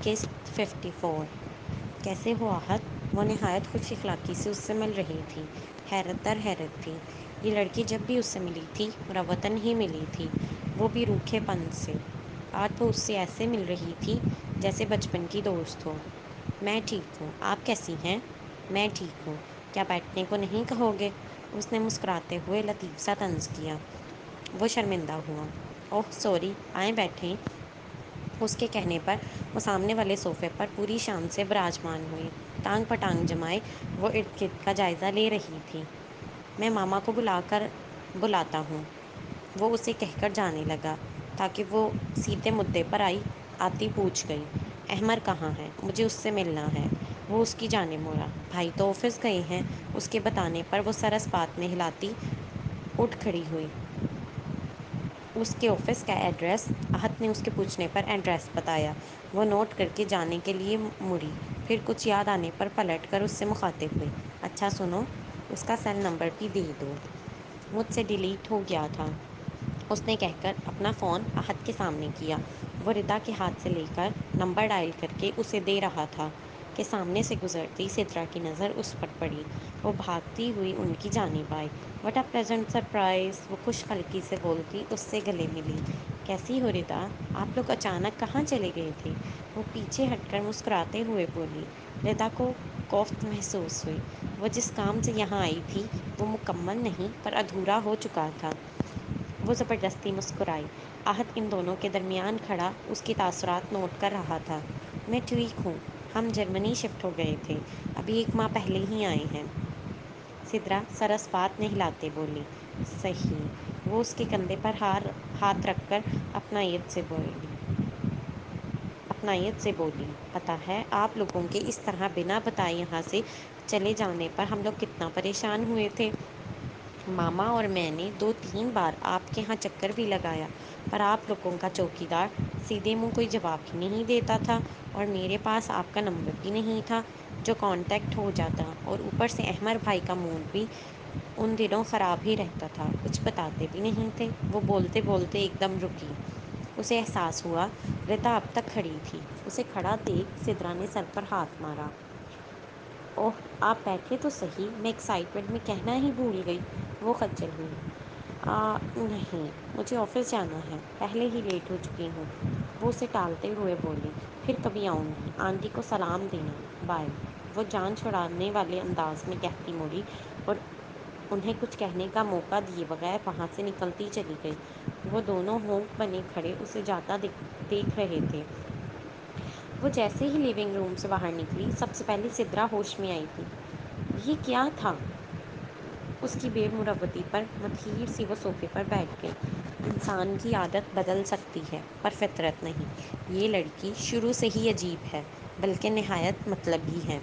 قسط 54۔ کیسے ہو آحت؟ وہ نہایت خوش اخلاقی سے اس سے مل رہی تھی، حیرت در حیرت تھی۔ یہ لڑکی جب بھی اس سے ملی تھی مروتن ہی ملی تھی، وہ بھی روکھے پن سے۔ آج وہ اس سے ایسے مل رہی تھی جیسے بچپن کی دوست ہو۔ میں ٹھیک ہوں، آپ کیسی ہیں؟ میں ٹھیک ہوں، کیا بیٹھنے کو نہیں کہو گے؟ اس نے مسکراتے ہوئے لطیف سا طنز کیا۔ وہ شرمندہ ہوا۔ اوہ سوری، آئیں بیٹھیں۔ اس کے کہنے پر وہ سامنے والے صوفے پر پوری شان سے براجمان ہوئی۔ ٹانگ پٹانگ جمائے وہ ارد گرد کا جائزہ لے رہی تھی۔ میں ماما کو بلاتا ہوں، وہ اسے کہہ کر جانے لگا۔ تاکہ وہ سیدھے مدعے پر آتی پوچھ گئی، احمر کہاں ہے؟ مجھے اس سے ملنا ہے۔ وہ اس کی جانب مڑا۔ بھائی تو آفس گئے ہیں۔ اس کے بتانے پر وہ سرس بات میں ہلاتی اٹھ کھڑی ہوئی۔ اس کے آفس کا ایڈریس؟ احت نے اس کے پوچھنے پر ایڈریس بتایا۔ وہ نوٹ کر کے جانے کے لیے مڑی، پھر کچھ یاد آنے پر پلٹ کر اس سے مخاطب ہوئی۔ اچھا سنو، اس کا سیل نمبر بھی دے دو، مجھ سے ڈیلیٹ ہو گیا تھا، اس نے کہہ کر اپنا فون احت کے سامنے کیا۔ وہ ردا کے ہاتھ سے لے کر نمبر ڈائل کر کے اسے دے رہا تھا کہ سامنے سے گزرتی سدرا کی نظر اس پر پڑی۔ وہ بھاگتی ہوئی ان کی جانب آئی۔ واٹ اے پلیزنٹ سرپرائز، وہ خوش قلقی سے بولتی اس سے گلے ملی۔ کیسی ہو ردا؟ آپ لوگ اچانک کہاں چلے گئے تھے؟ وہ پیچھے ہٹ کر مسکراتے ہوئے بولی۔ ردا کو کوفت محسوس ہوئی۔ وہ جس کام سے یہاں آئی تھی وہ مکمل نہیں پر ادھورا ہو چکا تھا۔ وہ زبردستی مسکرائی۔ احت ان دونوں کے درمیان کھڑا اس کی تاثرات نوٹ کر رہا تھا۔ میں ٹھیک ہوں، ہم جرمنی شفٹ ہو گئے تھے، ابھی 1 ماہ پہلے ہی آئے ہیں، سدرا سرس بات میں ہلاتے بولی۔ صحیح، وہ اس کے کندھے پر ہاتھ رکھ کر اپنائیت سے بولی۔ پتہ ہے آپ لوگوں کے اس طرح بنا بتائے یہاں سے چلے جانے پر ہم لوگ کتنا پریشان ہوئے تھے۔ ماما اور میں نے 2-3 بار آپ کے ہاں چکر بھی لگایا، پر آپ لوگوں کا چوکیدار سیدھے منہ کوئی جواب ہی نہیں دیتا تھا، اور میرے پاس آپ کا نمبر بھی نہیں تھا جو کانٹیکٹ ہو جاتا، اور اوپر سے احمر بھائی کا موڈ بھی ان دنوں خراب ہی رہتا تھا، کچھ بتاتے بھی نہیں تھے۔ وہ بولتے بولتے ایک دم رکی۔ اسے احساس ہوا ردا اب تک کھڑی تھی۔ اسے کھڑا دیکھ سدرا نے سر پر ہاتھ مارا۔ اوہ آپ بیٹھے تو صحیح، میں ایکسائٹمنٹ میں کہنا ہی بھول گئی۔ وہ خجل ہوئی۔ نہیں، مجھے آفس جانا ہے، پہلے ہی لیٹ ہو چکی ہوں، وہ اسے ٹالتے ہوئے بولی۔ پھر کبھی آؤں گی، آنٹی کو سلام دینا، بائے۔ وہ جان چھڑانے والے انداز میں کہتی مڑی اور انہیں کچھ کہنے کا موقع دیے بغیر وہاں سے نکلتی چلی گئی۔ وہ دونوں ہونک بنے کھڑے اسے جاتا دیکھ رہے تھے۔ وہ جیسے ہی لیونگ روم سے باہر نکلی سب سے پہلے سدرا ہوش میں آئی تھی۔ یہ کیا تھا؟ اس کی بے مروتی پر مدھیر سی وہ صوفے پر بیٹھ گئی۔ انسان کی عادت بدل سکتی ہے پر فطرت نہیں۔ یہ لڑکی شروع سے ہی عجیب ہے، بلکہ نہایت مطلبی ہے،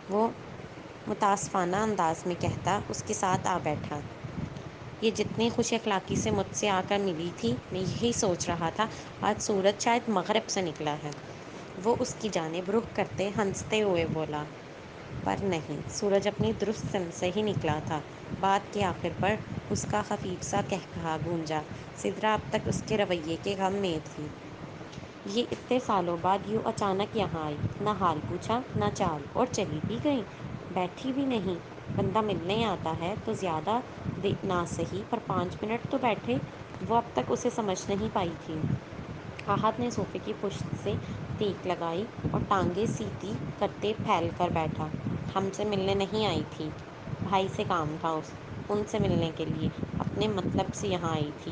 وہ متاسفانہ انداز میں کہتا اس کے ساتھ آ بیٹھا۔ یہ جتنے خوش اخلاقی سے مجھ سے آ کر ملی تھی، میں یہی سوچ رہا تھا آج سورج شاید مغرب سے نکلا ہے۔ وہ اس کی جانب رخ کرتے ہنستے ہوئے بولا۔ پر نہیں، سورج اپنی درست سمت سے ہی نکلا تھا۔ بات کے آخر پر اس کا خفیف سا قہقہا گونجا۔ سدرا اب تک اس کے رویے کے غم میں تھی۔ یہ اتنے سالوں بعد یوں اچانک یہاں آئی، نہ حال پوچھا نہ چال، اور چلی بھی گئی، بیٹھی بھی نہیں۔ بندہ ملنے آتا ہے تو زیادہ نہ سہی پر 5 منٹ تو بیٹھے۔ وہ اب تک اسے سمجھ نہیں پائی تھی۔ احد نے صوفے کی پشت سے ٹیک لگائی اور ٹانگیں سیدھی کرتے پھیل کر بیٹھا۔ ہم سے ملنے نہیں آئی تھی، بھائی سے کام تھا، ان سے ملنے کے لیے اپنے مطلب سے یہاں آئی تھی،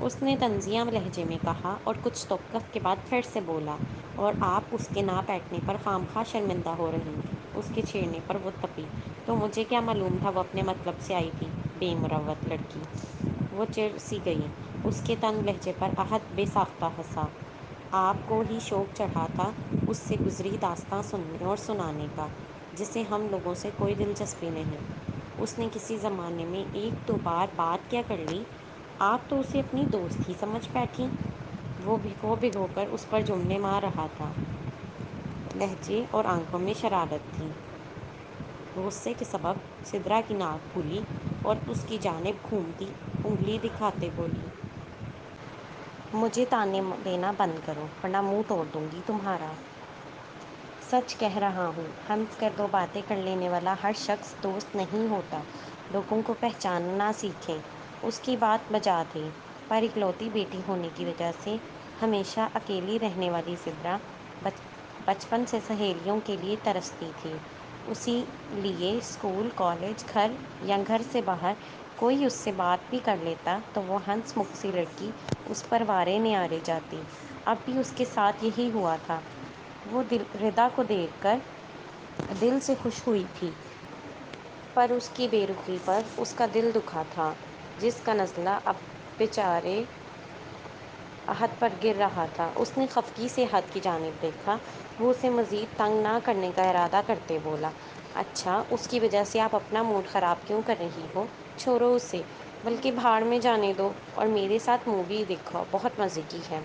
اس نے طنزیہ لہجے میں کہا، اور کچھ توقف کے بعد پھر سے بولا۔ اور آپ اس کے نہ بیٹھنے پر خواہ شرمندہ ہو رہی تھیں۔ اس کے چھیڑنے پر وہ تپی۔ تو مجھے کیا معلوم تھا وہ اپنے مطلب سے آئی تھی، بے مروت لڑکی۔ وہ چڑ سی گئی۔ اس کے تنگ لہجے پر احد بے ساختہ ہنسا۔ آپ کو ہی شوق چڑھا تھا اس سے گزری داستاں سننے اور سنانے کا، جسے ہم لوگوں سے کوئی دلچسپی نہیں۔ اس نے کسی زمانے میں 1-2 بار بات کیا کر لی، آپ تو اسے اپنی دوست ہی سمجھ بیٹھیں۔ وہ بھگو بھگو کر اس پر جملے مار رہا تھا۔ لہجے اور آنکھوں میں شرارت تھی۔ غصے کے سبب سدرا کی ناک پھولی اور اس کی جانب گھومتی انگلی دکھاتے بولی۔ مجھے طعنے دینا بند کرو ورنہ منہ توڑ دوں گی تمہارا۔ سچ کہہ رہا ہوں، ہنس کر دو باتیں کر لینے والا ہر شخص دوست نہیں ہوتا۔ لوگوں کو پہچاننا سیکھیں۔ اس کی بات بجا تھی، پر اکلوتی بیٹی ہونے کی وجہ سے ہمیشہ اکیلی رہنے والی سدرا بچپن سے سہیلیوں کے لیے ترستی تھی۔ اسی لیے اسکول، کالج، گھر یا گھر سے باہر کوئی اس سے بات بھی کر لیتا تو وہ ہنس مکھ سی لڑکی اس پر وارے نعرے جاتی۔ اب بھی اس کے ساتھ یہی ہوا تھا۔ وہ ردا کو دیکھ کر دل سے خوش ہوئی تھی، پر اس کی بے رخی پر اس کا دل دکھا تھا، جس کا نزلہ اب بیچارے احد پر گر رہا تھا۔ اس نے خفگی سے احد کی جانب دیکھا۔ وہ اسے مزید تنگ نہ کرنے کا ارادہ کرتے بولا، اچھا، اس کی وجہ سے آپ اپنا موڈ خراب کیوں کر رہی ہو؟ چھوڑو اسے، بلکہ بھاڑ میں جانے دو اور میرے ساتھ مووی دیکھو، بہت مزے کی ہے۔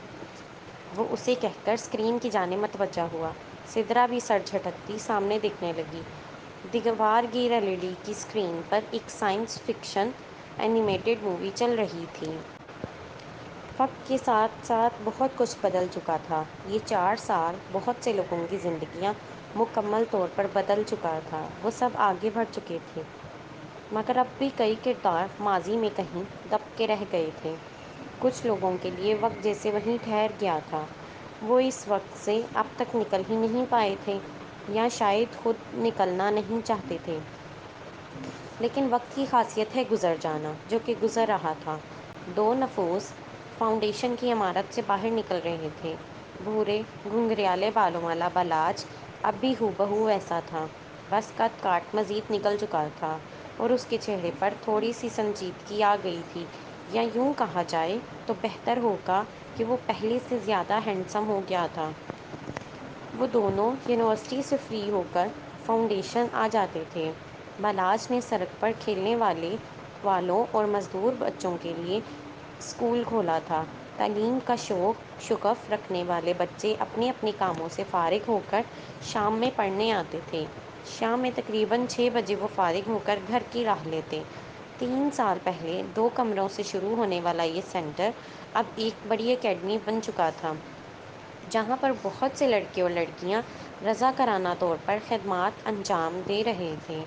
وہ اسے کہہ کر اسکرین کی جانب متوجہ ہوا۔ سدرا بھی سر جھٹکتی سامنے دیکھنے لگی۔ دیوار گیر ایل ای ڈی کی اسکرین پر ایک سائنس فکشن اینیمیٹڈ مووی چل رہی تھی۔ وقت کے ساتھ ساتھ بہت کچھ بدل چکا تھا۔ یہ 4 سال بہت سے لوگوں کی زندگیاں مکمل طور پر بدل چکا تھا۔ وہ سب آگے بڑھ چکے تھے، مگر اب بھی کئی کردار ماضی میں کہیں دب کے رہ گئے تھے۔ کچھ لوگوں کے لیے وقت جیسے وہیں ٹھہر گیا تھا۔ وہ اس وقت سے اب تک نکل ہی نہیں پائے تھے، یا شاید خود نکلنا نہیں چاہتے تھے۔ لیکن وقت کی خاصیت ہے گزر جانا، جو کہ گزر رہا تھا۔ 2 نفوس فاؤنڈیشن کی عمارت سے باہر نکل رہے تھے۔ بھورے گھنگریالے بالوں والا بالاج اب بھی ہو بہو ویسا تھا، بس قد کاٹ مزید نکل چکا تھا، اور اس کے چہرے پر تھوڑی سی سنجیدگی آ گئی تھی، یا یوں کہا جائے تو بہتر ہوگا کہ وہ پہلے سے زیادہ ہینڈسم ہو گیا تھا۔ وہ دونوں یونیورسٹی سے فری ہو کر فاؤنڈیشن آ جاتے تھے۔ بالاج نے سڑک پر کھیلنے والوں اور مزدور بچوں کے لیے اسکول کھولا تھا۔ تعلیم کا شوق شغف رکھنے والے بچے اپنے اپنے کاموں سے فارغ ہو کر شام میں پڑھنے آتے تھے۔ شام میں تقریباً 6 بجے وہ فارغ ہو کر گھر کی راہ لیتے۔ 3 سال پہلے 2 کمروں سے شروع ہونے والا یہ سینٹر اب ایک بڑی اکیڈمی بن چکا تھا، جہاں پر بہت سے لڑکے اور لڑکیاں رضاکارانہ طور پر خدمات انجام دے رہے تھے۔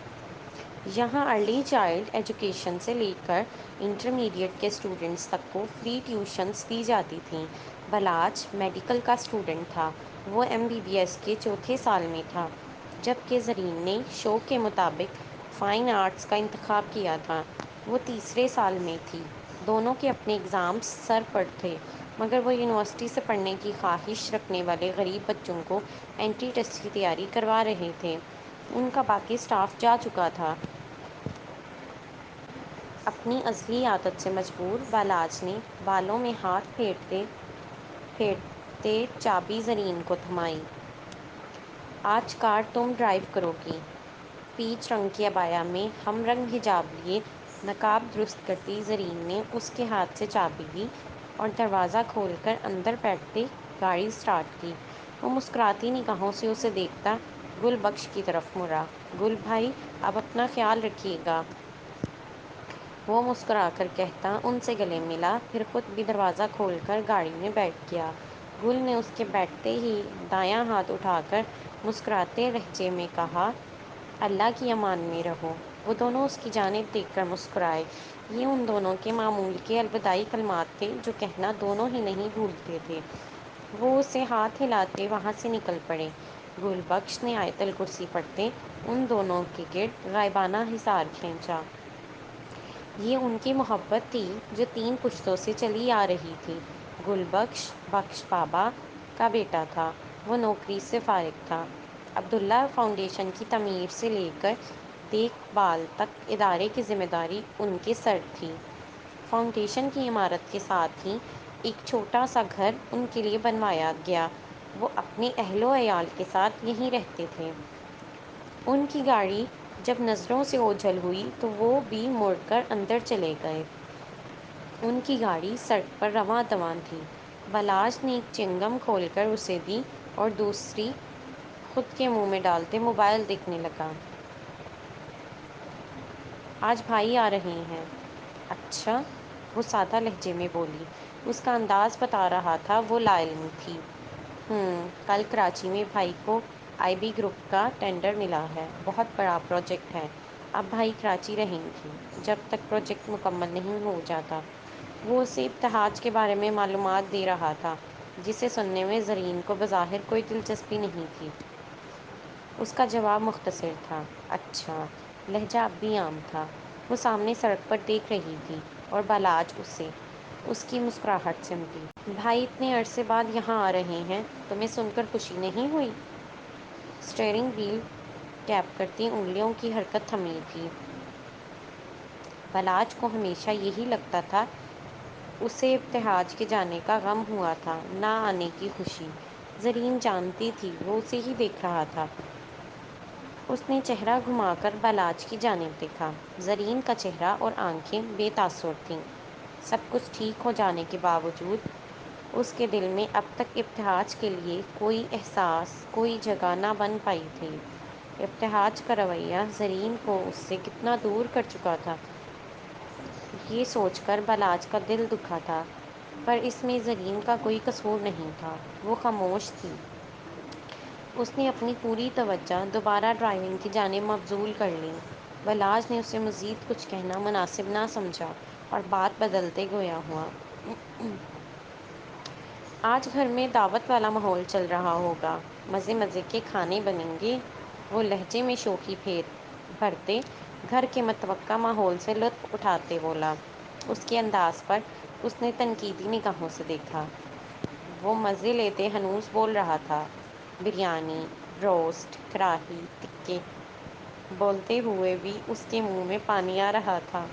یہاں ارلی چائلڈ ایجوکیشن سے لے کر انٹرمیڈیٹ کے اسٹوڈنٹس تک کو فری ٹیوشنز دی جاتی تھیں۔ بالاج میڈیکل کا اسٹوڈنٹ تھا۔ وہ MBBS کے 4تھے سال میں تھا، جبکہ زرین نے شوق کے مطابق فائن آرٹس کا انتخاب کیا تھا۔ وہ تیسرے سال میں تھی۔ دونوں کے اپنے ایگزامز سر پر تھے، مگر وہ یونیورسٹی سے پڑھنے کی خواہش رکھنے والے غریب بچوں کو انٹری ٹیسٹ کی تیاری کروا رہے تھے۔ ان کا باقی اسٹاف جا چکا تھا۔ اپنی ازلی عادت سے مجبور، بالاج نے بالوں میں ہاتھ پھیرتے پھیرتے چابی زرین کو تھمائی۔ آج کار تم ڈرائیو کرو گی۔ پیچ رنگ کی عبایا میں ہم رنگ حجاب لیے نقاب درست کرتی زرین نے اس کے ہاتھ سے چابی لی اور دروازہ کھول کر اندر بیٹھتے گاڑی اسٹارٹ کی۔ وہ مسکراتی نگاہوں سے اسے دیکھتا گل بخش کی طرف مڑا۔ گل بھائی، اب اپنا خیال رکھیے گا۔ وہ مسکرا کر کہتا، ان سے گلے ملا، پھر خود بھی دروازہ کھول کر گاڑی میں بیٹھ گیا۔ گل نے اس کے بیٹھتے ہی دایاں ہاتھ اٹھا کر مسکراتے لہجے میں کہا، اللہ کی امان میں رہو۔ وہ دونوں اس کی جانب دیکھ کر مسکرائے۔ یہ ان دونوں کے معمول کے الوداعی کلمات تھے جو کہنا دونوں ہی نہیں بھولتے تھے۔ وہ اسے ہاتھ ہلاتے وہاں سے نکل پڑے۔ گل بخش نے آیت الکرسی پڑھتے ان دونوں کے گرد غائبانہ حصار کھینچا۔ یہ ان کی محبت تھی جو 3 پشتوں سے چلی آ رہی تھی۔ گل بخش بخش بابا کا بیٹا تھا۔ وہ نوکری سے فارغ تھا۔ عبداللہ فاؤنڈیشن کی تعمیر سے لے کر دیکھ بھال تک ادارے کی ذمہ داری ان کے سر تھی۔ فاؤنڈیشن کی عمارت کے ساتھ ہی ایک چھوٹا سا گھر ان کے لیے بنوایا گیا۔ وہ اپنے اہل و عیال کے ساتھ یہیں رہتے تھے۔ ان کی گاڑی جب نظروں سے اوجھل ہوئی تو وہ بھی مڑ کر اندر چلے گئے۔ ان کی گاڑی سڑک پر رواں دواں تھی۔ بالاج نے ایک چنگم کھول کر اسے دی اور دوسری خود کے منہ میں ڈالتے موبائل دیکھنے لگا۔ آج بھائی آ رہے ہیں۔ اچھا، وہ سادہ لہجے میں بولی۔ اس کا انداز بتا رہا تھا وہ لا علم تھی۔ کل کراچی میں بھائی کو آئی بی گروپ کا ٹینڈر ملا ہے، بہت بڑا پروجیکٹ ہے۔ اب بھائی کراچی رہیں گی جب تک پروجیکٹ مکمل نہیں ہو جاتا۔ وہ اسے ابتہاج کے بارے میں معلومات دے رہا تھا، جسے سننے میں زرین کو بظاہر کوئی دلچسپی نہیں تھی۔ اس کا جواب مختصر تھا، اچھا۔ لہجہ اب بھی عام تھا۔ وہ سامنے سڑک پر دیکھ رہی تھی اور بالاج اسے اس کی مسکراہٹ سمٹی۔ بھائی اتنے عرصے بعد یہاں آ رہے ہیں، تمہیں سن کر خوشی نہیں ہوئی؟ اسٹیئرنگ وہیل ٹیپ کرتی انگلیوں کی حرکت تھمی تھی۔ بالاج کو ہمیشہ یہی لگتا تھا، اسے ابتہاج کے جانے کا غم ہوا تھا، نہ آنے کی خوشی۔ زرین جانتی تھی وہ اسے ہی دیکھ رہا تھا۔ اس نے چہرہ گھما کر بالاج کی جانب دیکھا۔ زرین کا چہرہ اور آنکھیں بے تاثر تھیں۔ سب کچھ ٹھیک ہو جانے کے باوجود اس کے دل میں اب تک ابتہاج کے لیے کوئی احساس، کوئی جگہ نہ بن پائی تھی۔ ابتہاج کا رویہ زرین کو اس سے کتنا دور کر چکا تھا، یہ سوچ کر بالاج کا دل دکھا تھا، پر اس میں زرین کا کوئی قصور نہیں تھا۔ وہ خاموش تھی۔ اس نے اپنی پوری توجہ دوبارہ ڈرائیونگ کی جانب مبذول کر لی۔ بالاج نے اسے مزید کچھ کہنا مناسب نہ سمجھا اور بات بدلتے گویا ہوا۔ آج گھر میں دعوت والا ماحول چل رہا ہوگا، مزے مزے کے کھانے بنیں گے۔ وہ لہجے میں شوخی بھرتے گھر کے متوقع ماحول سے لطف اٹھاتے بولا۔ اس کے انداز پر اس نے تنقیدی نگاہوں سے دیکھا۔ وہ مزے لیتے ہنوز بول رہا تھا، بریانی، روسٹ، کراہی، ٹکے۔ بولتے ہوئے بھی اس کے منہ میں پانی آ رہا تھا۔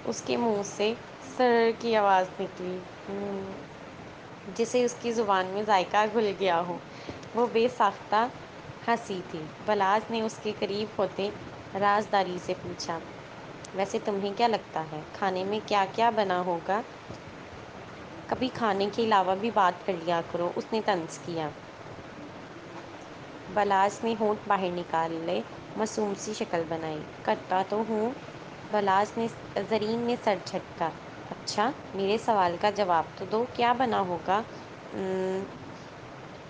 اس کے منہ سے سر کی آواز نکلی، جسے اس کی زبان میں ذائقہ گھل گیا ہو۔ وہ بے ساختہ ہنسی تھی۔ بالاج نے اس کے قریب ہوتے رازداری سے پوچھا، ویسے تمہیں کیا لگتا ہے کھانے میں کیا کیا بنا ہوگا؟ کبھی کھانے کے علاوہ بھی بات کر لیا کرو، اس نے طنز کیا۔ بالاج نے ہونٹ باہر نکالے معصوم سی شکل بنائی، کرتا تو ہوں۔ زرین نے سر جھٹکا، اچھا میرے سوال کا جواب تو دو، کیا بنا ہوگا؟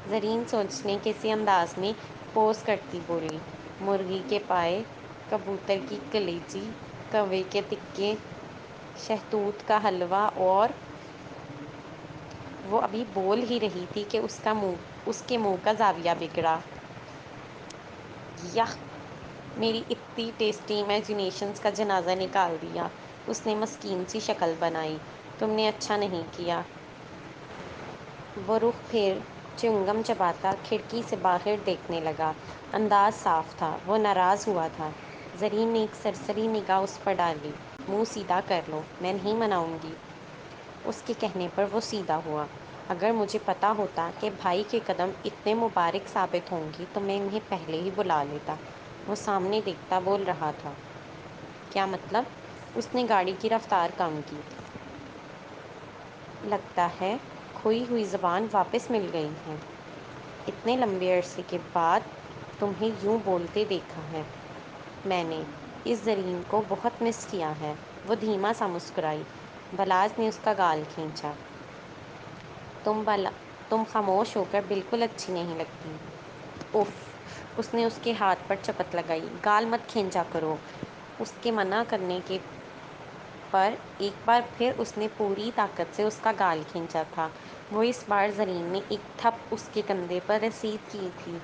زرین سوچنے کے سی انداز میں پوز کرتی بولی، مرغی کے پائے، کبوتر کی کلیجی، کوے کے ٹکے، شہتوت کا حلوہ اور… وہ ابھی بول ہی رہی تھی کہ اس کے منہ کا زاویہ بگڑا۔ یخ! میری اتنی ٹیسٹی امیجینیشنز کا جنازہ نکال دیا۔ اس نے مسکین سی شکل بنائی، تم نے اچھا نہیں کیا۔ وہ رخ پھیر چیونگم چباتا کھڑکی سے باہر دیکھنے لگا۔ انداز صاف تھا، وہ ناراض ہوا تھا۔ زرین نے ایک سرسری نگاہ اس پر ڈالی، منہ سیدھا کر لو، میں نہیں مناؤں گی۔ اس کے کہنے پر وہ سیدھا ہوا۔ اگر مجھے پتا ہوتا کہ بھائی کے قدم اتنے مبارک ثابت ہوں گے تو میں انہیں پہلے ہی بلا لیتا۔ وہ سامنے دیکھتا بول رہا تھا۔ کیا مطلب؟ اس نے گاڑی کی رفتار کم کی۔ لگتا ہے کھوئی ہوئی زبان واپس مل گئی ہے۔ اتنے لمبے عرصے کے بعد تمہیں یوں بولتے دیکھا ہے میں نے، اس زرین کو بہت مس کیا ہے۔ وہ دھیما سا مسکرائی۔ بالاج نے اس کا گال کھینچا، تم خاموش ہو کر بالکل اچھی نہیں لگتی۔ اف! اس نے اس کے ہاتھ پر چپت لگائی، گال مت کھینچا کرو۔ اس کے منع کرنے پر ایک بار پھر اس نے پوری طاقت سے اس کا گال کھینچا تھا۔ وہ اس بار زرین نے ایک تھپ اس کے کندھے پر رسید کی تھی۔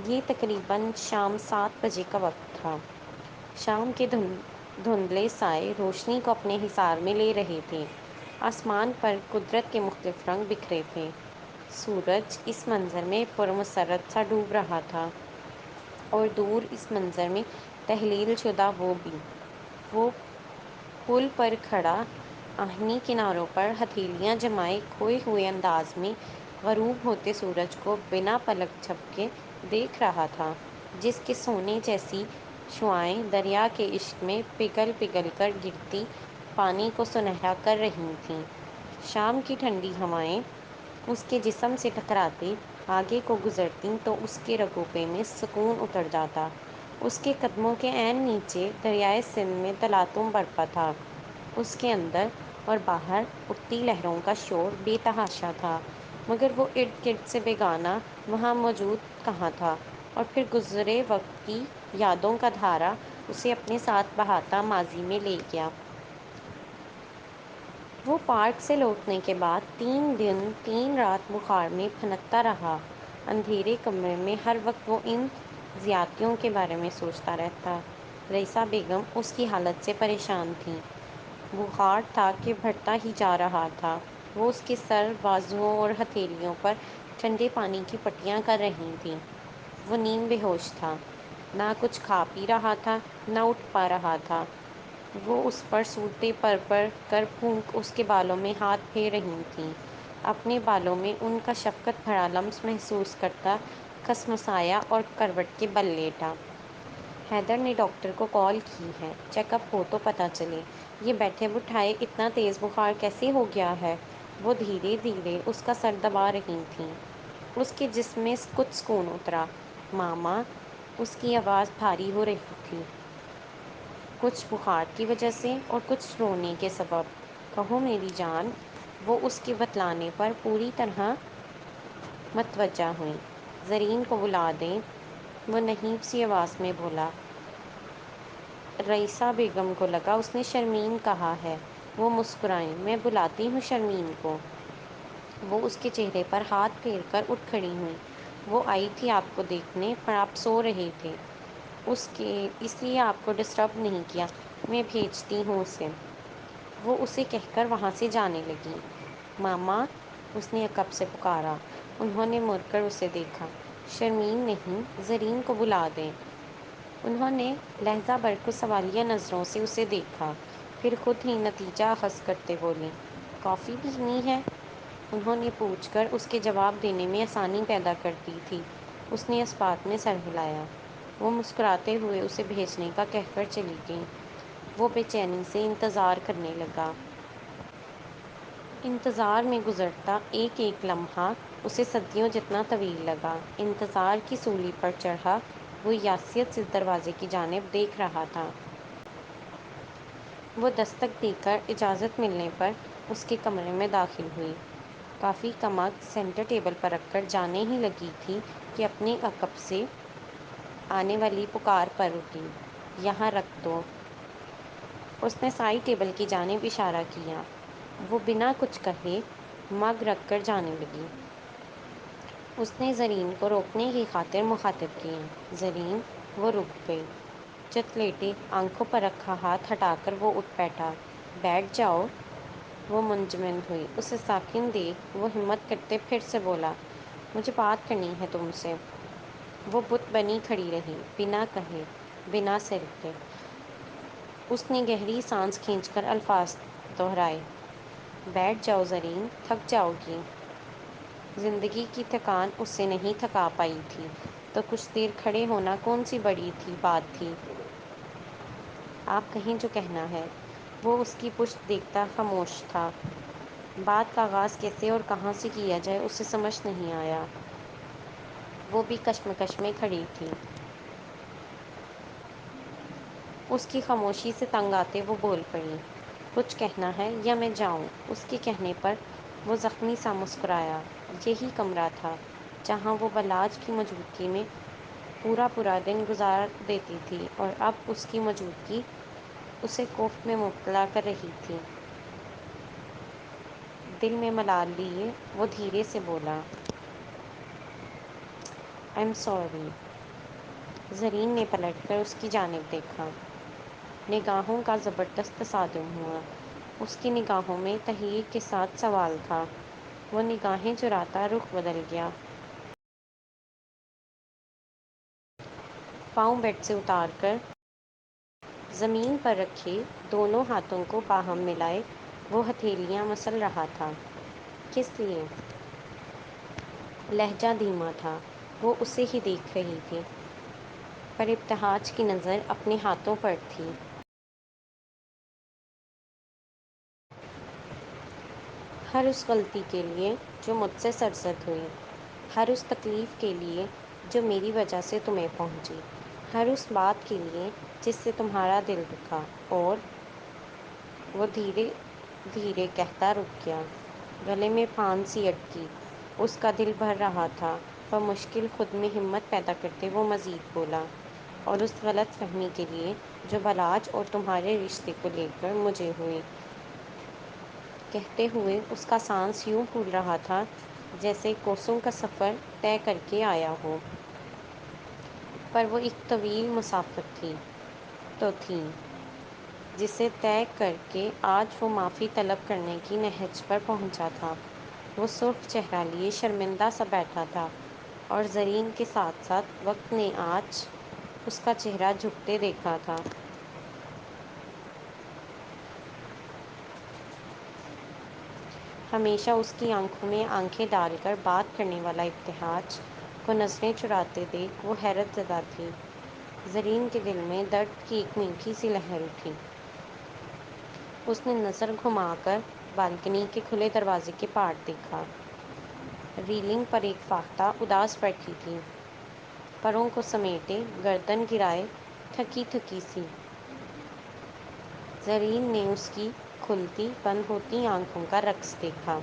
یہ تقریباً شام 7 بجے کا وقت تھا۔ شام کے دھندلے سائے روشنی کو اپنے حصار میں لے رہے تھے۔ آسمان پر قدرت کے مختلف رنگ بکھرے تھے۔ سورج اس منظر میں پرمسرت سا ڈوب رہا تھا اور دور اس منظر میں تحلیل شدہ وہ پل پر کھڑا، آہنی کناروں پر ہتھیلیاں جمائے کھوئے ہوئے انداز میں غروب ہوتے سورج کو بنا پلک جھپکے دیکھ رہا تھا، جس کے سونے جیسی شعاعیں دریا کے عشق میں پگھل پگھل کر گرتی پانی کو سنہرا کر رہی تھیں۔ شام کی ٹھنڈی ہوائیں اس کے جسم سے ٹکراتی آگے کو گزرتیں تو اس کے رگوں پہ میں سکون اتر جاتا۔ اس کے قدموں کے عین نیچے دریائے سندھ میں تلاطم برپا تھا۔ اس کے اندر اور باہر اٹھتی لہروں کا شور بے تحاشا تھا، مگر وہ ارد گرد سے بیگانہ وہاں موجود کہاں تھا، اور پھر گزرے وقت کی یادوں کا دھارا اسے اپنے ساتھ بہاتا ماضی میں لے گیا۔ وہ پارک سے لوٹنے کے بعد 3 دن 3 رات بخار میں پھنکتا رہا۔ اندھیرے کمرے میں ہر وقت وہ ان زیادتیوں کے بارے میں سوچتا رہتا۔ رئیسہ بیگم اس کی حالت سے پریشان تھیں۔ بخار تھا کہ بڑھتا ہی جا رہا تھا۔ وہ اس کے سر، بازوؤں اور ہتھیلیوں پر ٹھنڈے پانی کی پٹیاں کر رہی تھیں۔ وہ نیم بے ہوش تھا، نہ کچھ کھا پی رہا تھا، نہ اٹھ پا رہا تھا۔ وہ اس پر صورتیں پر کر پھونک اس کے بالوں میں ہاتھ پھیر رہی تھیں۔ اپنے بالوں میں ان کا شفقت بھرا لمس محسوس کرتا کھسمسایا اور کروٹ کے بل لیٹا۔ حیدر نے ڈاکٹر کو کال کی ہے، چیک اپ ہو تو پتہ چلے۔ یہ بیٹھے بٹھائے اتنا تیز بخار کیسے ہو گیا ہے؟ وہ دھیرے دھیرے اس کا سر دبا رہی تھیں۔ اس کے جسم میں کچھ سکون اترا۔ ماما، اس کی آواز بھاری ہو رہی تھی، کچھ بخار کی وجہ سے اور کچھ رونے کے سبب۔ کہو میری جان۔ وہ اس کے بتلانے پر پوری طرح متوجہ ہوئیں۔ زرین کو بلا دیں، وہ نحیب سی آواز میں بولا۔ رئیسہ بیگم کو لگا اس نے شرمین کہا ہے۔ وہ مسکرائیں۔ میں بلاتی ہوں شرمین کو۔ وہ اس کے چہرے پر ہاتھ پھیر کر اٹھ کھڑی ہوئیں۔ وہ آئی تھی آپ کو دیکھنے، پر آپ سو رہے تھے، اس لیے آپ کو ڈسٹرب نہیں کیا۔ میں بھیجتی ہوں اسے۔ وہ اسے کہہ کر وہاں سے جانے لگی۔ ماما، اس نے عقب سے پکارا۔ انہوں نے مڑ کر اسے دیکھا۔ شرمین نہیں، زرین کو بلا دیں۔ انہوں نے لہجہ بھر کر سوالیہ نظروں سے اسے دیکھا، پھر خود ہی نتیجہ اخذ کرتے بولیں، کافی پینی ہے؟ انہوں نے پوچھ کر اس کے جواب دینے میں آسانی پیدا کر دی تھی۔ اس نے اس بات میں سر ہلایا۔ وہ مسکراتے ہوئے اسے بھیجنے کا کہہ کر چلی گئی۔ وہ بے چینی سے انتظار کرنے لگا۔ انتظار میں گزرتا ایک ایک لمحہ اسے صدیوں جتنا طویل لگا۔ انتظار کی سولی پر چڑھا وہ یاسیت سے دروازے کی جانب دیکھ رہا تھا۔ وہ دستک دے کر اجازت ملنے پر اس کے کمرے میں داخل ہوئی۔ کافی کا مگ سینٹر ٹیبل پر رکھ کر جانے ہی لگی تھی کہ اپنے عقب سے آنے والی پکار پر اٹھی، یہاں رکھ دو۔ اس نے سائڈ ٹیبل کی جانب اشارہ کیا۔ وہ بنا کچھ کہے مگ رکھ کر جانے لگی۔ اس نے زرین کو روکنے کی خاطر مخاطب کیا۔ زرین، وہ رک گئی۔ چت لیٹے آنکھوں پر رکھا ہاتھ ہٹا کر وہ اٹھ بیٹھا۔ بیٹھ جاؤ۔ وہ منجمد ہوئی۔ اسے ساکن دیکھ وہ ہمت کرتے پھر سے بولا، مجھے بات کرنی ہے تم سے۔ وہ بت بنی کھڑی رہی، بنا کہے، بنا سر کے۔ اس نے گہری سانس کھینچ کر الفاظ دہرائے، بیٹھ جاؤ زرین، تھک جاؤ گی۔ زندگی کی تھکان اس سے نہیں تھکا پائی تھی، تو کچھ دیر کھڑے ہونا کون سی بڑی بات تھی۔ آپ کہیں جو کہنا ہے۔ وہ اس کی پشت دیکھتا خاموش تھا۔ بات کا آغاز کیسے اور کہاں سے کیا جائے اسے سمجھ نہیں آیا۔ وہ بھی کشمکش میں کھڑی تھی۔ اس کی خاموشی سے تنگ آتے وہ بول پڑی، کچھ کہنا ہے یا میں جاؤں؟ اس کے کہنے پر وہ زخمی سا مسکرایا۔ یہی کمرہ تھا جہاں وہ بلاج کی موجودگی میں پورا دن گزار دیتی تھی، اور اب اس کی موجودگی اسے کوفت میں مبتلا کر رہی تھی۔ دل میں ملال لیے وہ دھیرے سے بولا، آئی ایم سوری۔ زرین نے پلٹ کر اس کی جانب دیکھا۔ نگاہوں کا زبردست تصادم ہوا۔ اس کی نگاہوں میں تحقیق کے ساتھ سوال تھا۔ وہ نگاہیں چراتا رخ بدل گیا۔ پاؤں بیڈ سے اتار کر زمین پر رکھے دونوں ہاتھوں کو باہم ملائے وہ ہتھیلیاں مسل رہا تھا۔ کس لیے؟ لہجہ دھیما تھا۔ وہ اسے ہی دیکھ رہی تھی، پر ابتہاج کی نظر اپنے ہاتھوں پر تھی۔ ہر اس غلطی کے لیے جو مجھ سے سرزد ہوئی، ہر اس تکلیف کے لیے جو میری وجہ سے تمہیں پہنچی، ہر اس بات کے لیے جس سے تمہارا دل دکھا، اور وہ دھیرے دھیرے کہتا رک گیا۔ گلے میں پھانسی اٹکی، اس کا دل بھر رہا تھا۔ پر مشکل خود میں ہمت پیدا کرتے وہ مزید بولا، اور اس غلط فہمی کے لیے جو بلاج اور تمہارے رشتے کو لے کر مجھے ہوئی۔ کہتے ہوئے اس کا سانس یوں پھول رہا تھا جیسے کوسوں کا سفر طے کر کے آیا ہو۔ پر وہ ایک طویل مسافت تھی جسے طے کر کے آج وہ معافی طلب کرنے کی نہج پر پہنچا تھا۔ وہ سرخ چہرہ لیے شرمندہ سا بیٹھا تھا، اور زرین کے ساتھ ساتھ وقت نے آج اس کا چہرہ جھکتے دیکھا تھا۔ ہمیشہ اس کی آنکھوں میں آنکھیں ڈال کر بات کرنے والا ابتہاج کو نظریں چراتے دیکھ وہ حیرت زدہ تھی۔ زرین کے دل میں درد کی ایک میٹھی سی لہر اٹھی۔ اس نے نظر گھما کر بالکنی کے کھلے دروازے کے پار دیکھا۔ ریلنگ پر ایک فاختہ اداس بیٹھی تھی، پروں کو سمیٹے، گردن گرائے، تھکی تھکی سی۔ زرین نے اس کی کھلتی بند ہوتی آنکھوں کا رقص دیکھا۔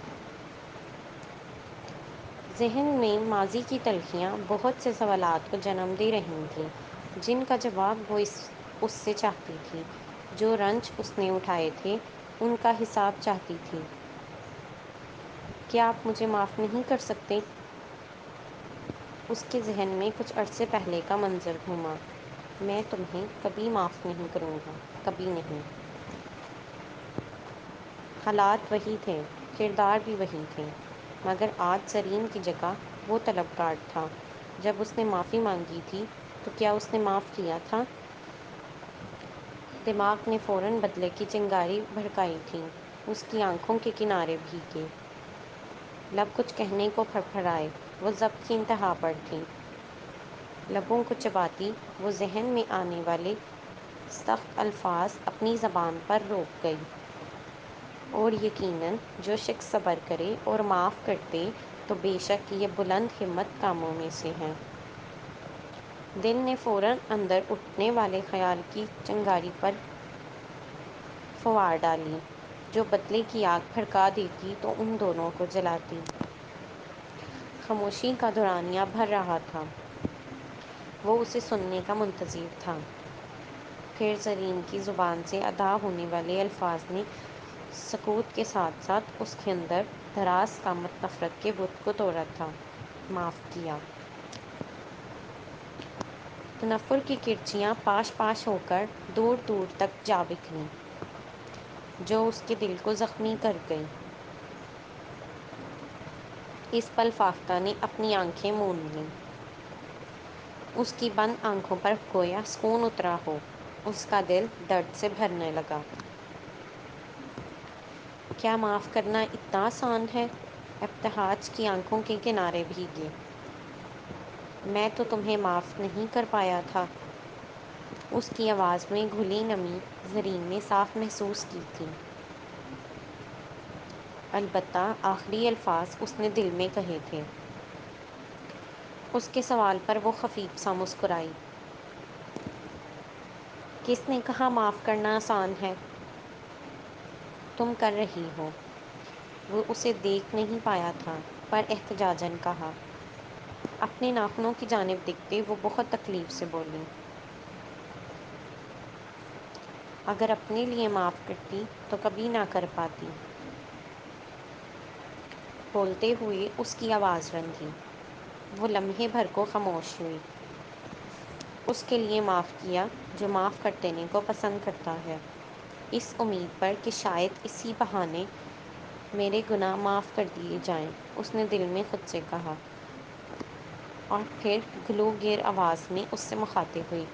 ذہن میں ماضی کی تلخیاں بہت سے سوالات کو جنم دے رہی تھیں، جن کا جواب وہ اس سے چاہتی تھی۔ جو رنج اس نے اٹھائے تھے، ان کا حساب چاہتی تھی۔ کیا آپ مجھے معاف نہیں کر سکتے؟ اس کے ذہن میں کچھ عرصے پہلے کا منظر گھوما۔ میں تمہیں کبھی معاف نہیں کروں گا، کبھی نہیں۔ حالات وہی تھے، کردار بھی وہی تھے، مگر آج زرین کی جگہ وہ طلبگار تھا۔ جب اس نے معافی مانگی تھی تو کیا اس نے معاف کیا تھا؟ دماغ نے فوراً بدلے کی چنگاری بھڑکائی تھی۔ اس کی آنکھوں کے کنارے بھیگے، لب کچھ کہنے کو پھڑپھڑائے۔ وہ ضبط کی انتہا پر تھی۔ لبوں کو چباتی وہ ذہن میں آنے والے سخت الفاظ اپنی زبان پر روک گئی۔ اور یقیناً جو شخص صبر کرے اور معاف کرتے تو بے شک یہ بلند ہمت کاموں میں سے ہے۔ دل نے فوراً اندر اٹھنے والے خیال کی چنگاری پر پھوار ڈالی، جو بدلے کی آگ بھڑکا دیتی تو ان دونوں کو جلاتی۔ خاموشی کا دورانیہ بھر رہا تھا۔ وہ اسے سننے کا منتظر تھا۔ پھر زرین کی زبان سے ادا ہونے والے الفاظ نے سکوت کے ساتھ ساتھ اس کے اندر دراز قامت نفرت کے بت کو توڑا تھا۔ معاف کیا۔ تنفر کی کرچیاں پاش پاش ہو کر دور دور تک جا بکھریں، جو اس کے دل کو زخمی کر گئیں۔ اس پل فاختہ نے اپنی آنکھیں موند لیں۔ اس کی بند آنکھوں پر گویا سکون اترا ہو۔ اس کا دل درد سے بھرنے لگا۔ کیا معاف کرنا اتنا آسان ہے؟ ابتہاج کی آنکھوں کے کنارے بھیگے۔ میں تو تمہیں معاف نہیں کر پایا تھا۔ اس کی آواز میں گھلی نمی زرین نے صاف محسوس کی تھی۔ البتہ آخری الفاظ اس نے دل میں کہے تھے۔ اس کے سوال پر وہ خفیف سا مسکرائی۔ کس نے کہا معاف کرنا آسان ہے؟ تم کر رہی ہو۔ وہ اسے دیکھ نہیں پایا تھا، پر احتجاجاً کہا۔ اپنے ناخنوں کی جانب دیکھتے وہ بہت تکلیف سے بولی، اگر اپنے لیے معاف کرتی تو کبھی نہ کر پاتی۔ بولتے ہوئے اس کی آواز رنجھی۔ وہ لمحے بھر کو خاموش ہوئی۔ اس کے لیے معاف کیا جو معاف کر دینے کو پسند کرتا ہے، اس امید پر کہ شاید اسی بہانے میرے گناہ معاف کر دیے جائیں، اس نے دل میں خود سے کہا، اور پھر گلو گیر آواز میں اس سے مخاطب ہوئی،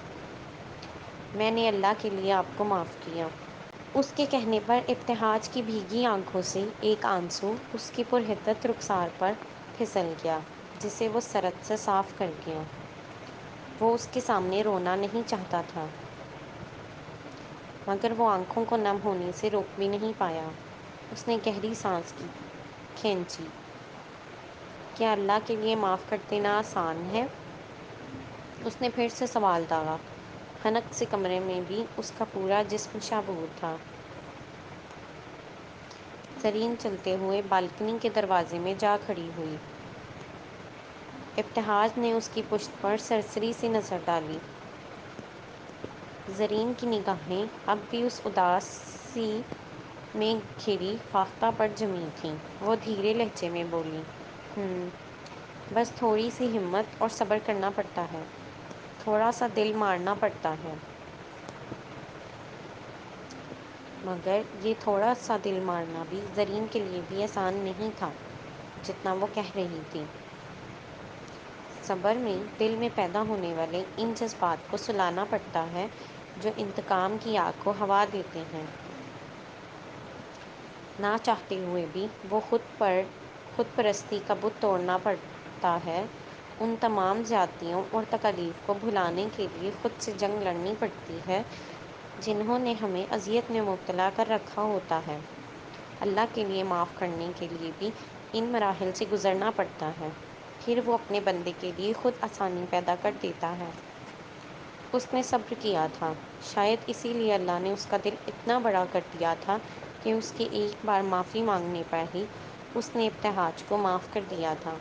میں نے اللہ کے لیے آپ کو معاف کیا۔ اس کے کہنے پر ابتہاج کی بھیگی آنکھوں سے ایک آنسو اس کی پرحدت رخسار پر پھسل گیا، جسے وہ سرد سے صاف کر گیا۔ وہ اس کے سامنے رونا نہیں چاہتا تھا، مگر وہ آنکھوں کو نم ہونے سے روک بھی نہیں پایا۔ اس نے گہری سانس کھینچی۔ کیا اللہ کے لیے معاف کر دینا آسان ہے؟ اس نے پھر سے سوال داغا۔ حنک سے کمرے میں بھی اس کا پورا جسم شابور تھا۔ زرین چلتے ہوئے بالکنی کے دروازے میں جا کھڑی ہوئی۔ ابتہاج نے اس کی پشت پر سرسری سی نظر ڈالی۔ زرین کی نگاہیں اب بھی اس اداسی میں گھری فاختہ پر جمی تھیں۔ وہ دھیرے لہجے میں بولی، بس تھوڑی سی ہمت اور صبر کرنا پڑتا ہے، تھوڑا سا دل مارنا پڑتا ہے۔ مگر یہ تھوڑا سا دل مارنا بھی زرین کے لیے بھی آسان نہیں تھا جتنا وہ کہہ رہی تھی۔ صبر میں دل میں پیدا ہونے والے ان جذبات کو سلانا پڑتا ہے جو انتقام کی آگ کو ہوا دیتے ہیں۔ نہ چاہتے ہوئے بھی وہ خود پرستی کا بت توڑنا پڑتا ہے، ان تمام زیادتیوں اور تکالیف کو بھلانے کے لیے خود سے جنگ لڑنی پڑتی ہے جنہوں نے ہمیں اذیت میں مبتلا کر رکھا ہوتا ہے۔ اللہ کے لیے معاف کرنے کے لیے بھی ان مراحل سے گزرنا پڑتا ہے، پھر وہ اپنے بندے کے لیے خود آسانی پیدا کر دیتا ہے۔ اس نے صبر کیا تھا، شاید اسی لیے اللہ نے اس کا دل اتنا بڑا کر دیا تھا کہ اس کے ایک بار معافی مانگنے پر ہی اس نے ابتہاج کو معاف کر دیا تھا،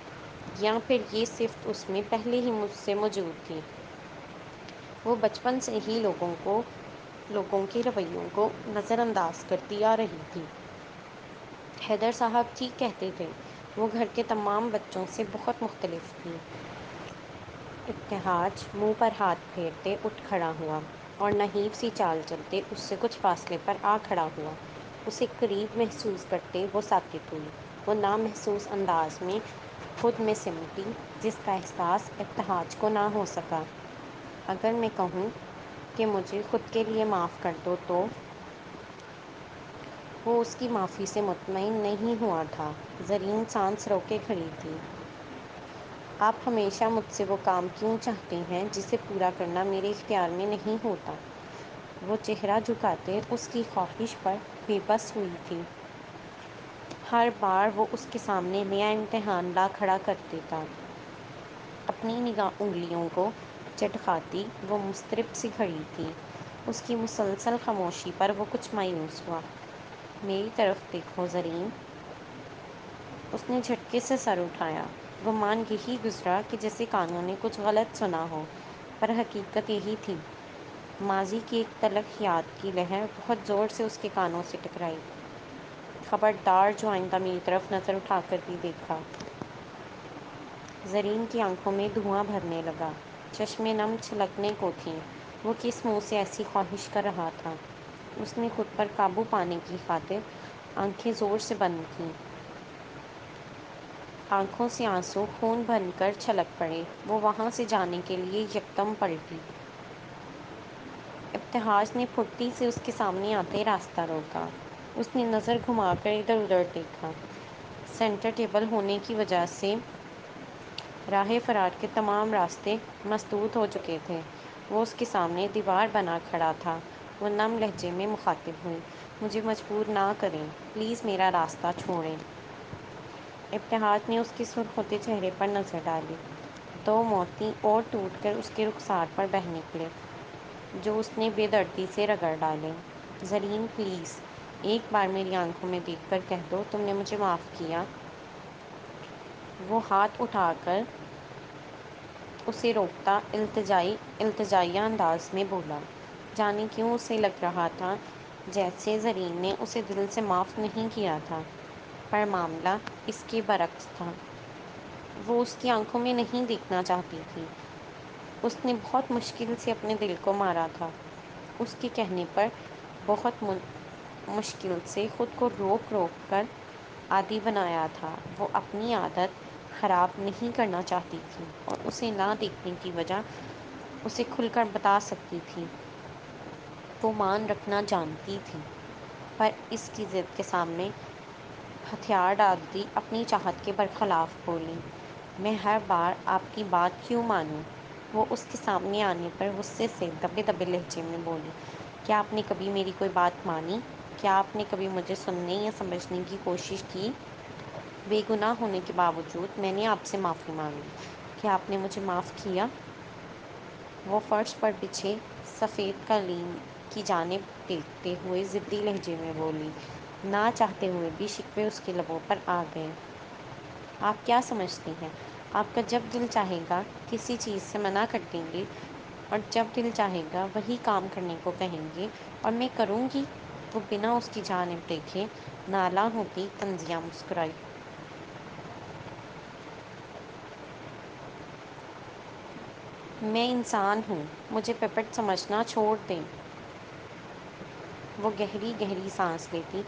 یا پھر یہ صفت اس میں پہلے ہی مجھ سے موجود تھی۔ وہ بچپن سے ہی لوگوں کے رویوں کو نظر انداز کرتی آ رہی تھی۔ حیدر صاحب ٹھیک کہتے تھے، وہ گھر کے تمام بچوں سے بہت مختلف تھی۔ ابتہاج منہ پر ہاتھ پھیرتے اٹھ کھڑا ہوا اور نحیف سی چال چلتے اس سے کچھ فاصلے پر آ کھڑا ہوا۔ اسے قریب محسوس کرتے وہ ساکت ہوئی۔ وہ نامحسوس انداز میں خود میں سمٹی، جس کا احساس ابتہاج کو نہ ہو سکا۔ اگر میں کہوں کہ مجھے خود کے لیے معاف کر دو تو؟ وہ اس کی معافی سے مطمئن نہیں ہوا تھا۔ زرین سانس روکے کھڑی تھی۔ آپ ہمیشہ مجھ سے وہ کام کیوں چاہتے ہیں جسے پورا کرنا میرے اختیار میں نہیں ہوتا؟ وہ چہرہ جھکاتے اس کی خواہش پر بے بس ہوئی تھی۔ ہر بار وہ اس کے سامنے نیا امتحان لا کھڑا کر دیتا۔ اپنی انگلیوں کو چٹکھاتی وہ مضطرب سی کھڑی تھی۔ اس کی مسلسل خاموشی پر وہ کچھ مایوس ہوا۔ میری طرف دیکھو زرین۔ اس نے جھٹکے سے سر اٹھایا۔ گمان یہی گزرا کہ جیسے کانوں نے کچھ غلط سنا ہو، پر حقیقت یہی تھی۔ ماضی کی ایک تلخ یاد کی لہر بہت زور سے اس کے کانوں سے ٹکرائی۔ خبردار جو آئندہ میری طرف نظر اٹھا کر بھی دیکھا۔ زرین کی آنکھوں میں دھواں بھرنے لگا، چشمیں نم چھلکنے کو تھیں۔ وہ کس منہ سے ایسی خواہش کر رہا تھا؟ اس نے خود پر قابو پانے کی خاطر آنکھیں زور سے بند کیں۔ آنکھوں سے آنسو خون بن کر چھلک پڑے۔ وہ وہاں سے جانے کے لیے یکدم پلٹی۔ ابتہاج نے پھرتی سے اس کے سامنے آتے راستہ روکا۔ اس نے نظر گھما کر ادھر ادھر دیکھا۔ سینٹر ٹیبل ہونے کی وجہ سے راہ فرار کے تمام راستے مسدود ہو چکے تھے۔ وہ اس کے سامنے دیوار بنا کھڑا تھا۔ وہ نم لہجے میں مخاطب ہوئی، مجھے مجبور نہ کریں، پلیز میرا راستہ چھوڑیں۔ ابتہاج نے اس کے سرخ ہوتے چہرے پر نظر ڈالی۔ دو موتی اور ٹوٹ کر اس کے رخسار پر بہہ نکلے، جو اس نے بے دردی سے رگڑ ڈالے۔ زرین پلیز، ایک بار میری آنکھوں میں دیکھ کر کہہ دو تم نے مجھے معاف کیا۔ وہ ہاتھ اٹھا کر اسے روکتا التجائیہ انداز میں بولا۔ جانے کیوں اسے لگ رہا تھا جیسے زرین نے اسے دل سے معاف نہیں کیا تھا، پر معاملہ اس کے برعکس تھا۔ وہ اس کی آنکھوں میں نہیں دیکھنا چاہتی تھی۔ اس نے بہت مشکل سے اپنے دل کو مارا تھا، اس کے کہنے پر بہت مشکل سے خود کو روک روک کر عادی بنایا تھا۔ وہ اپنی عادت خراب نہیں کرنا چاہتی تھی اور اسے نہ دیکھنے کی وجہ اسے کھل کر بتا سکتی تھی۔ وہ مان رکھنا جانتی تھی، پر اس کی ضد کے سامنے ہتھیار ڈالتی اپنی چاہت کے برخلاف بولی، میں ہر بار آپ کی بات کیوں مانوں؟ وہ اس کے سامنے آنے پر غصے سے دبے دبے لہجے میں بولی، کیا آپ نے کبھی میری کوئی بات مانی؟ کیا آپ نے کبھی مجھے سننے یا سمجھنے کی کوشش کی؟ بے گناہ ہونے کے باوجود میں نے آپ سے معافی مانگی، کیا آپ نے مجھے معاف کیا؟ وہ فرش پر بچھے سفید قالین کی جانب دیکھتے ہوئے ضدی لہجے میں بولی، نہ چاہتے ہوئے بھی شکوے اس کے لبوں پر آ گئے۔ آپ کیا سمجھتی ہیں، آپ کا جب دل چاہے گا کسی چیز سے منع کر دیں گے اور جب دل چاہے گا وہی کام کرنے کو کہیں گے اور میں کروں گی؟ وہ بنا اس کی جانب دیکھے نالاں ہوتی تنزیہ مسکرائی۔ میں انسان ہوں، مجھے پپٹ سمجھنا چھوڑ دیں۔ وہ گہری گہری سانس لیتی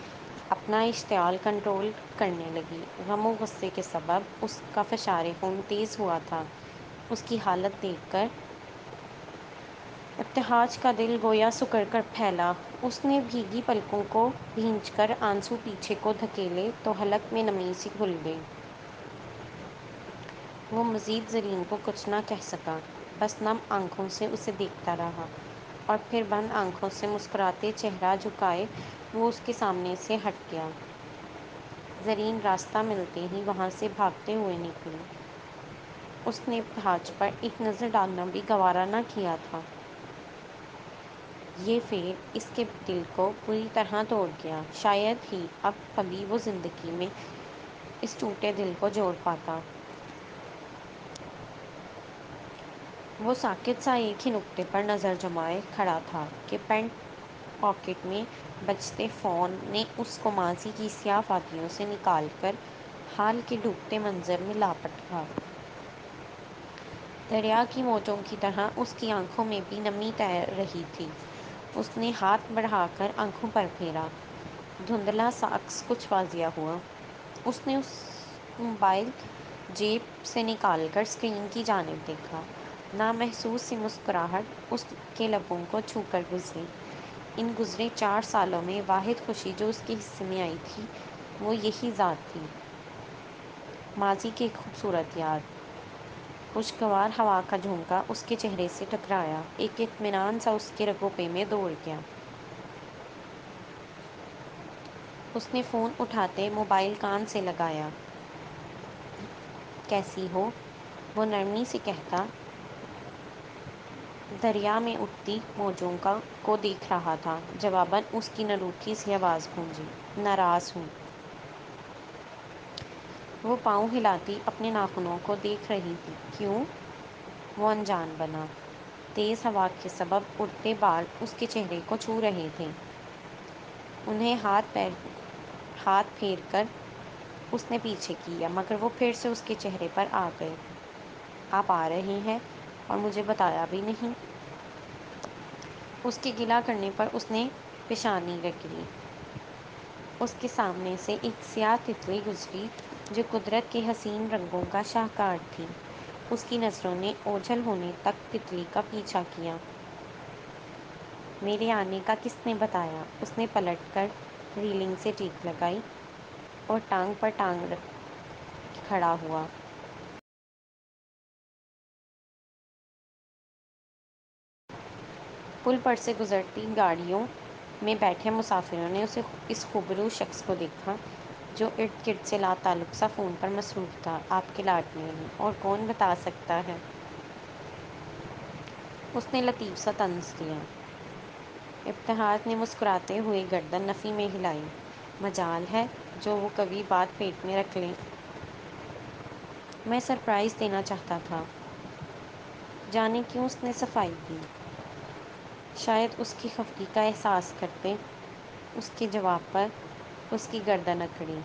اپنا اشتعال کنٹرول کرنے لگی۔ غم و غصے کے سبب اس کا فشار خون تیز ہوا تھا۔ اس کی حالت دیکھ کر ابتہاج کا دل گویا سکڑ کر پھیلا۔ اس نے بھیگی پلکوں کو بھینچ کر آنسو پیچھے کو دھکیلے تو حلق میں نمی سی گھل گئی۔ وہ مزید زرین کو کچھ نہ کہہ سکا، بس نم آنکھوں سے اسے دیکھتا رہا اور پھر بند آنکھوں سے مسکراتے چہرہ جھکائے وہ اس کے سامنے سے ہٹ گیا۔ زرین راستہ ملتے ہی وہاں سے بھاگتے ہوئے نکلی۔ اس نے ابتہاج پر ایک نظر ڈالنا بھی گوارا نہ کیا تھا۔ یہ فعل اس کے دل کو بری طرح توڑ گیا۔ شاید ہی اب کبھی وہ زندگی میں اس ٹوٹے دل کو جوڑ پاتا۔ وہ ساکت سا ایک ہی نقطے پر نظر جمائے کھڑا تھا کہ پینٹ پاکٹ میں بجتے فون نے اس کو ماضی کی سیاہ وادیوں سے نکال کر حال کے ڈوبتے منظر میں لاپٹا۔ دریا کی موجوں کی طرح اس کی آنکھوں میں بھی نمی تیر رہی تھی۔ اس نے ہاتھ بڑھا کر آنکھوں پر پھیرا۔ دھندلا سا عکس کچھ واضح ہوا۔ اس نے موبائل جیب سے نکال کر اسکرین کی جانب دیکھا۔ نامحسوس سی مسکراہٹ اس کے لبوں کو چھو کر گزری۔ ان گزرے 4 سالوں میں واحد خوشی جو اس کے حصے میں آئی تھی وہ یہی ذات تھی۔ ماضی کی ایک خوبصورت یاد۔ خوشگوار ہوا کا جھونکا اس کے چہرے سے ٹکرایا۔ ایک اطمینان سا اس کے رگوں پے میں دوڑ گیا۔ اس نے فون اٹھاتے موبائل کان سے لگایا۔ کیسی ہو؟ وہ نرمی سے کہتا دریا میں اٹھتی موجوں کو دیکھ رہا تھا۔ جواباً اس کی نہ روکھی سی آواز گونجی، ناراض ہوں۔ وہ پاؤں ہلاتی اپنے ناخنوں کو دیکھ رہی تھی۔ کیوں؟ وہ انجان بنا۔ تیز ہوا کے سبب اڑتے بال اس کے چہرے کو چھو رہے تھے۔ انہیں ہاتھ پھیر کر اس نے پیچھے کیا مگر وہ پھر سے اس کے چہرے پر آ گئے۔ آپ آ رہے ہیں اور مجھے بتایا بھی نہیں؟ اس کے گلہ کرنے پر اس نے پیشانی رگڑی۔ اس کے سامنے سے ایک سیاہ تتلی گزری جو قدرت کے حسین رنگوں کا شاہکار تھی۔ اس کی نظروں نے اوجھل ہونے تک تتلی کا پیچھا کیا۔ میرے آنے کا کس نے بتایا؟ اس نے پلٹ کر ریلنگ سے ٹیک لگائی اور ٹانگ پر ٹانگ رکھ کھڑا ہوا۔ پل پر سے گزرتی گاڑیوں میں بیٹھے مسافروں نے اس خوبرو شخص کو دیکھا جو ارد گرد سے لا تعلق سا فون پر مصروف تھا۔ آپ کے لاڈلے ہیں، اور کون بتا سکتا ہے؟ اس نے لطیف سا طنز دیا۔ ابتہاج نے مسکراتے ہوئے گردن نفی میں ہلائی۔ مجال ہے جو وہ کبھی بات پیٹ میں رکھ لیں۔ میں سرپرائز دینا چاہتا تھا۔ جانے کیوں اس نے صفائی دی۔ شاید اس کی خفگی کا احساس کرتے۔ اس کے جواب پر اس کی گردن اکڑی۔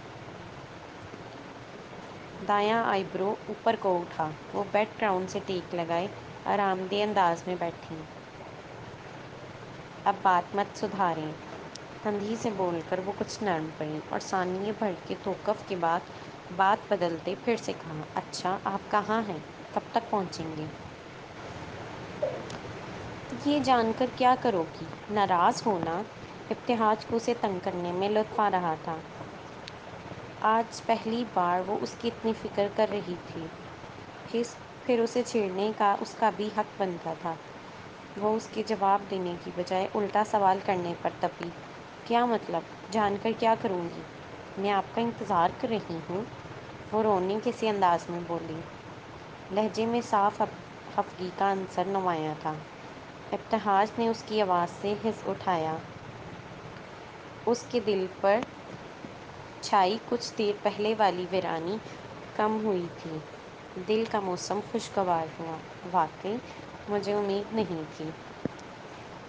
دایاں آئی برو اوپر کو اٹھا۔ وہ بیک گراؤنڈ سے ٹیک لگائے آرام دہ انداز میں بیٹھیں۔ اب بات مت سدھاریں۔ تندھی سے بول کر وہ کچھ نرم پڑی اور ثانیے بھر کے توقف کے بعد بات بدلتے پھر سے کہا، اچھا آپ کہاں ہیں؟ کب تک پہنچیں گے؟ یہ جان کر کیا کرو گی؟ ناراض ہونا؟ ابتہاج کو اسے تنگ کرنے میں لطف آ رہا تھا۔ آج پہلی بار وہ اس کی اتنی فکر کر رہی تھی۔ پھر اسے چھیڑنے کا اس کا بھی حق بنتا تھا۔ وہ اس کے جواب دینے کی بجائے الٹا سوال کرنے پر تپی، کیا مطلب؟ جان کر کیا کروں گی؟ میں آپ کا انتظار کر رہی ہوں۔ وہ رونے کے سے انداز میں بولی۔ لہجے میں صاف خفگی کا عنصر نمایاں تھا۔ ابتہاج نے اس کی آواز سے حس اٹھایا۔ اس کے دل پر چھائی کچھ دیر پہلے والی ویرانی کم ہوئی تھی۔ دل کا موسم خوشگوار ہوا۔ واقعی مجھے امید نہیں تھی۔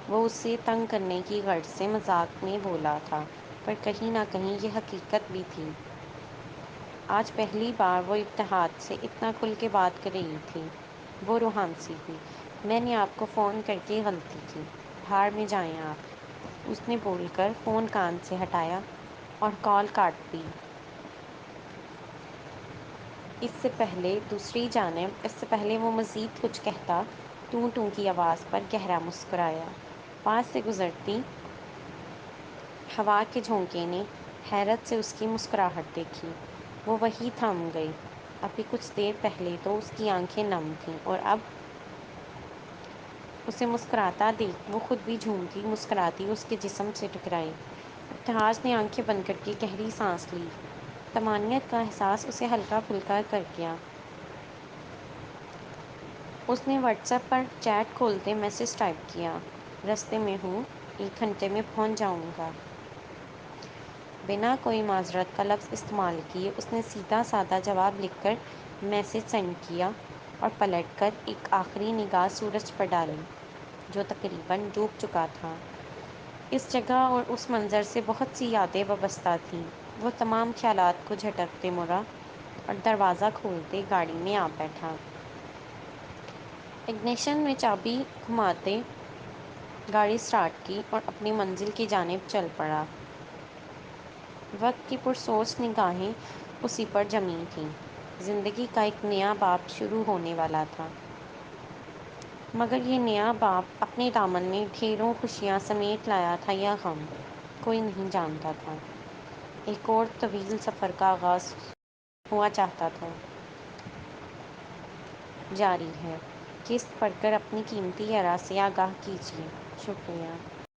وہ اسے تنگ کرنے کی غرض سے مذاق میں بولا تھا، پر کہیں نہ کہیں یہ حقیقت بھی تھی۔ آج پہلی بار وہ ابتہاج سے اتنا کھل کے بات کر رہی تھی۔ وہ روحان سی ہوئی۔ میں نے آپ کو فون کر کے غلطی کی، بھاڑ میں جائیں آپ، اس نے بول کر فون کان سے ہٹایا اور کال کاٹ دی۔ اس سے پہلے وہ مزید کچھ کہتا، ٹوں ٹوں کی آواز پر گہرا مسکرایا۔ پاس سے گزرتی ہوا کے جھونکے نے حیرت سے اس کی مسکراہٹ دیکھی۔ وہ وہیں تھم گئی۔ ابھی کچھ دیر پہلے تو اس کی آنکھیں نم تھیں اور اب اسے مسکراتا دیکھ وہ خود بھی جھومتی مسکراتی اس کے جسم سے ٹکرائی۔ ابتہاج نے آنکھیں بند کر کے گہری سانس لی۔ طمانینت کا احساس اسے ہلکا پھلکا کر گیا۔ اس نے واٹس ایپ پر چیٹ کھولتے میسج ٹائپ کیا، راستے میں ہوں، 1 گھنٹے میں پہنچ جاؤں گا۔ بنا کوئی معذرت کا لفظ استعمال کیے اس نے سیدھا سادہ جواب لکھ کر میسج سینڈ کیا اور پلٹ کر ایک آخری نگاہ سورج پر ڈالی، جو تقریباً ڈوب چکا تھا۔ اس جگہ اور اس منظر سے بہت سی یادیں وابستہ تھیں۔ وہ تمام خیالات کو جھٹکتے مڑا اور دروازہ کھولتے گاڑی میں آ بیٹھا۔ اگنیشن میں چابی گھماتے گاڑی سٹارٹ کی اور اپنی منزل کی جانب چل پڑا۔ وقت کی پرسوچ نگاہیں اسی پر جمی تھیں۔ زندگی کا ایک نیا باب شروع ہونے والا تھا، مگر یہ نیا باب اپنے دامن میں ڈھیروں خوشیاں سمیٹ لایا تھا یا غم، کوئی نہیں جانتا تھا۔ ایک اور طویل سفر کا آغاز ہوا چاہتا تھا۔ جاری ہے۔ قسط پڑھ کر اپنی قیمتی آراء سے آگاہ کیجیے۔ شکریہ۔